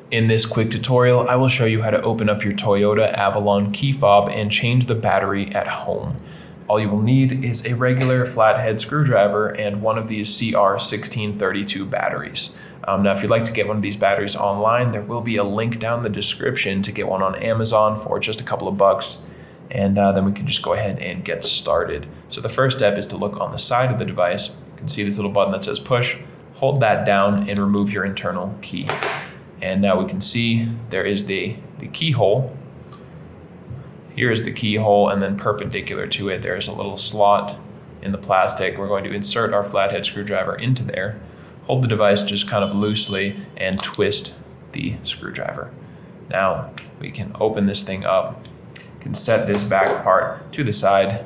In this quick tutorial, I will show you how to open up your Toyota Avalon key fob and change the battery at home. All you will need is a regular flathead screwdriver and one of these CR1632 batteries. Now, if you'd like to get one of these batteries online, there will be a link down in the description to get one on Amazon for just a couple of bucks. And then we can just go ahead and get started. So the first step is to look on the side of the device. You can see this little button that says push. Hold that down and remove your internal key. And now we can see there is the keyhole. Here is the keyhole, and then perpendicular to it, there's a little slot in the plastic. We're going to insert our flathead screwdriver into there. Hold the device just kind of loosely and twist the screwdriver. Now we can open this thing up. You can set this back part to the side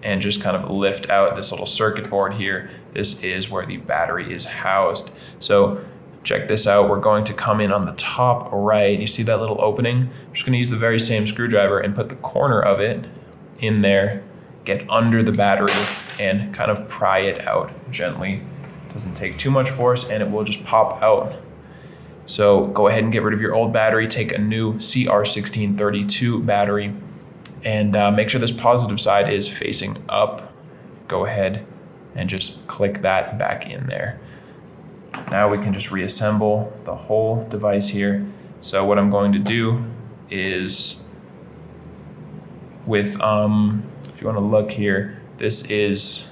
and just kind of lift out this little circuit board here. This is where the battery is housed. So check this out. We're going to come in on the top right. You see that little opening? I'm just going to use the very same screwdriver and put the corner of it in there, get under the battery, and kind of pry it out gently. Doesn't take too much force and it will just pop out. So go ahead and get rid of your old battery. Take a new CR1632 battery and make sure this positive side is facing up. Go ahead and just click that back in there. Now we can just reassemble the whole device here. So what I'm going to do is with, if you want to look here, this is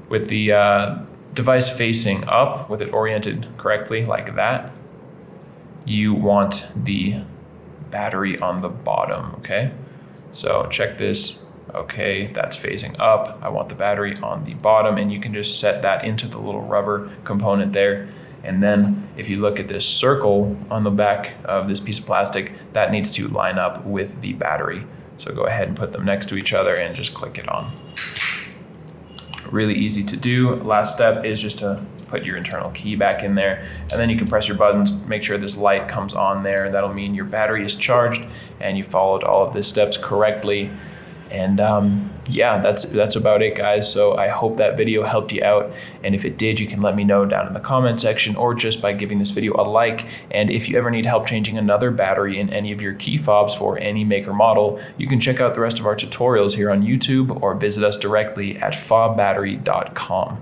with the device facing up, with it oriented correctly like that. You want the battery on the bottom, okay? So check this. Okay, that's facing up. I want the battery on the bottom, and you can just set that into the little rubber component there. And then if you look at this circle on the back of this piece of plastic, that needs to line up with the battery. So go ahead and put them next to each other and just click it on. Really easy to do. Last step is just to put your internal key back in there, and then you can press your buttons, make sure this light comes on there. That'll mean your battery is charged and you followed all of the steps correctly. And yeah, that's about it, guys. So I hope that video helped you out. And if it did, you can let me know down in the comment section or just by giving this video a like. And if you ever need help changing another battery in any of your key fobs for any make or model, you can check out the rest of our tutorials here on YouTube or visit us directly at fobbattery.com.